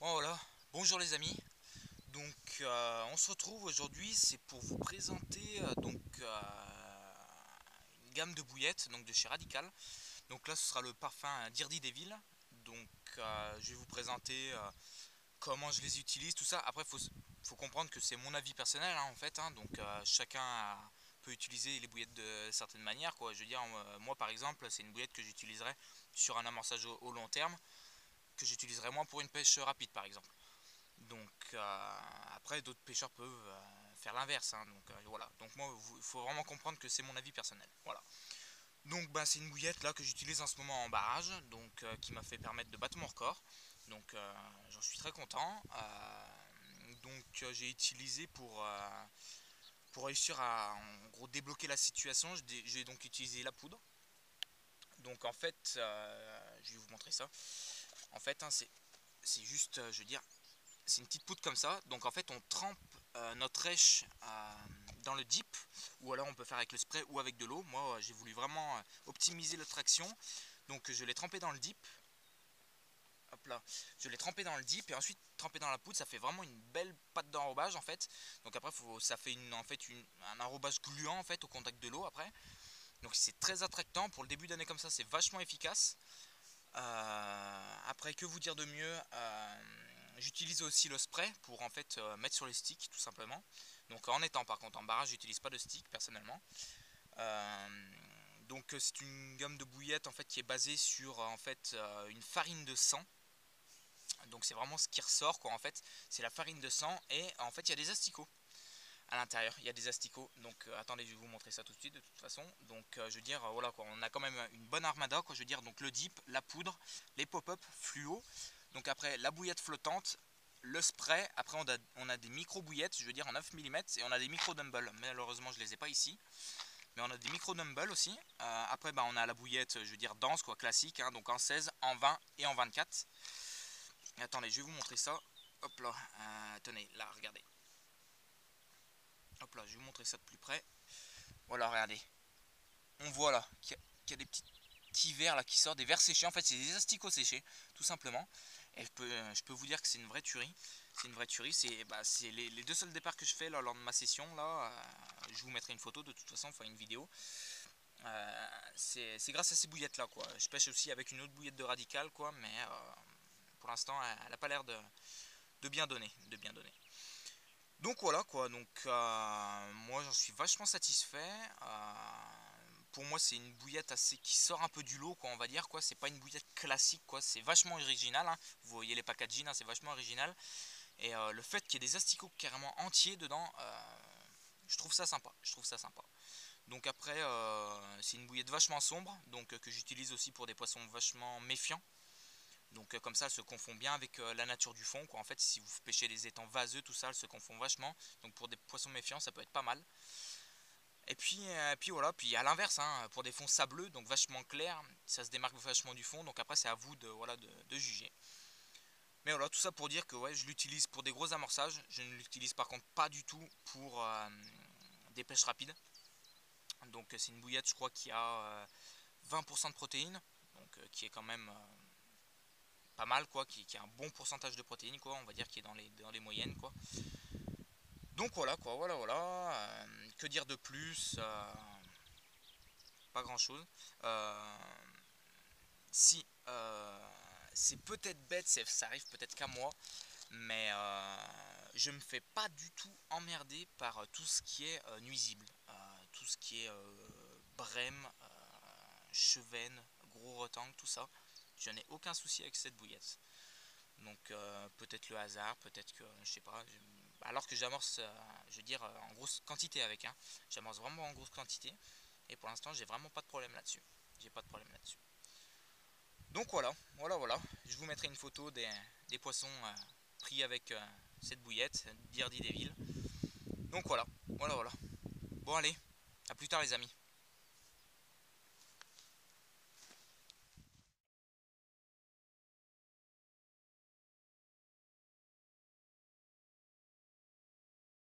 Bon voilà, bonjour les amis. Donc on se retrouve aujourd'hui, c'est pour vous présenter une gamme de bouillettes donc de chez Radical. Donc là ce sera le parfum Dirty Devil. Donc je vais vous présenter comment je les utilise, tout ça. Après faut comprendre que c'est mon avis personnel hein, en fait hein. Donc chacun peut utiliser les bouillettes de certaines manières quoi. Je veux dire moi par exemple c'est une bouillette que j'utiliserai sur un amorçage au long terme, que j'utiliserai moins pour une pêche rapide par exemple. Donc après d'autres pêcheurs peuvent faire l'inverse hein, donc voilà. Donc moi il faut vraiment comprendre que c'est mon avis personnel. Voilà. Donc c'est une bouillette là que j'utilise en ce moment en barrage, donc qui m'a fait permettre de battre mon record. Donc j'en suis très content. J'ai utilisé pour réussir à en gros débloquer la situation, j'ai donc utilisé la poudre. Donc en fait je vais vous montrer ça. En fait hein, c'est juste je veux dire c'est une petite poudre comme ça. Donc en fait on trempe notre rêche dans le dip, ou alors on peut faire avec le spray ou avec de l'eau. Moi j'ai voulu vraiment optimiser la traction, donc je l'ai trempé dans le dip. Hop là, je l'ai trempé dans le dip et ensuite trempé dans la poudre. Ça fait vraiment une belle pâte d'enrobage en fait. Donc après ça fait un enrobage gluant en fait au contact de l'eau après. Donc c'est très attractant pour le début d'année comme ça, c'est vachement efficace. Après que vous dire de mieux, j'utilise aussi le spray pour en fait mettre sur les sticks tout simplement. Donc en étant par contre en barrage, j'utilise pas de stick personnellement. C'est une gamme de bouillettes en fait qui est basée sur en fait une farine de sang. Donc c'est vraiment ce qui ressort quoi en fait, c'est la farine de sang et en fait il y a des asticots à l'intérieur, il y a des asticots. Donc attendez, je vais vous montrer ça tout de suite de toute façon. Donc je veux dire voilà quoi, on a quand même une bonne armada quoi, je veux dire. Donc le dip, la poudre, les pop-up fluo. Donc après la bouillette flottante, le spray. Après on a des micro bouillettes, je veux dire en 9 mm, et on a des micro dumbbells. Malheureusement je les ai pas ici, mais on a des micro dumbbells aussi. Après on a la bouillette, je veux dire dense quoi, classique hein, donc en 16, en 20 et en 24. Et attendez, je vais vous montrer ça. Hop là, tenez là, regardez. Hop là, je vais vous montrer ça de plus près. Voilà, regardez. On voit là qu'il y a des petits vers là qui sortent, des vers séchés. En fait, c'est des asticots séchés, tout simplement. Et je peux vous dire que c'est une vraie tuerie. C'est une vraie tuerie. C'est les deux seuls départs que je fais là, lors de ma session. Là, je vous mettrai une photo de toute façon, enfin une vidéo. C'est grâce à ces bouillettes là quoi. Je pêche aussi avec une autre bouillette de Radical quoi, mais pour l'instant elle n'a pas l'air de bien donner, Donc voilà quoi, donc moi j'en suis vachement satisfait. Pour moi c'est une bouillette qui sort un peu du lot quoi, on va dire quoi. C'est pas une bouillette classique quoi, c'est vachement original hein. Vous voyez les packaging hein, c'est vachement original. Et le fait qu'il y ait des asticots carrément entiers dedans, je trouve ça sympa, Donc après c'est une bouillette vachement sombre, donc que j'utilise aussi pour des poissons vachement méfiants. Donc comme ça elle se confond bien avec la nature du fond quoi. En fait si vous pêchez des étangs vaseux tout ça elle se confond vachement. Donc pour des poissons méfiants ça peut être pas mal. Et puis voilà, puis à l'inverse hein, pour des fonds sableux donc vachement clairs, ça se démarque vachement du fond. Donc après c'est à vous de juger. Mais voilà, tout ça pour dire que ouais, je l'utilise pour des gros amorçages. Je ne l'utilise par contre pas du tout pour des pêches rapides. Donc c'est une bouillette je crois qui a 20% de protéines, donc qui est quand même pas mal quoi, qui a un bon pourcentage de protéines quoi, on va dire qui est dans les moyennes quoi. Donc voilà quoi, voilà. Que dire de plus, pas grand chose. Si c'est peut-être bête, ça arrive peut-être qu'à moi, mais je me fais pas du tout emmerder par tout ce qui est nuisible, tout ce qui est brème, chevenne, gros retang, tout ça. Je n'ai aucun souci avec cette bouillette. Donc peut-être le hasard, peut-être que je sais pas. Alors que j'amorce, je veux dire en grosse quantité avec, hein. J'amorce vraiment en grosse quantité. Et pour l'instant, j'ai vraiment pas de problème là-dessus. J'ai pas de problème là-dessus. Donc voilà. Je vous mettrai une photo des poissons pris avec cette bouillette d'Irdie Devil. Donc voilà. Bon allez, à plus tard les amis.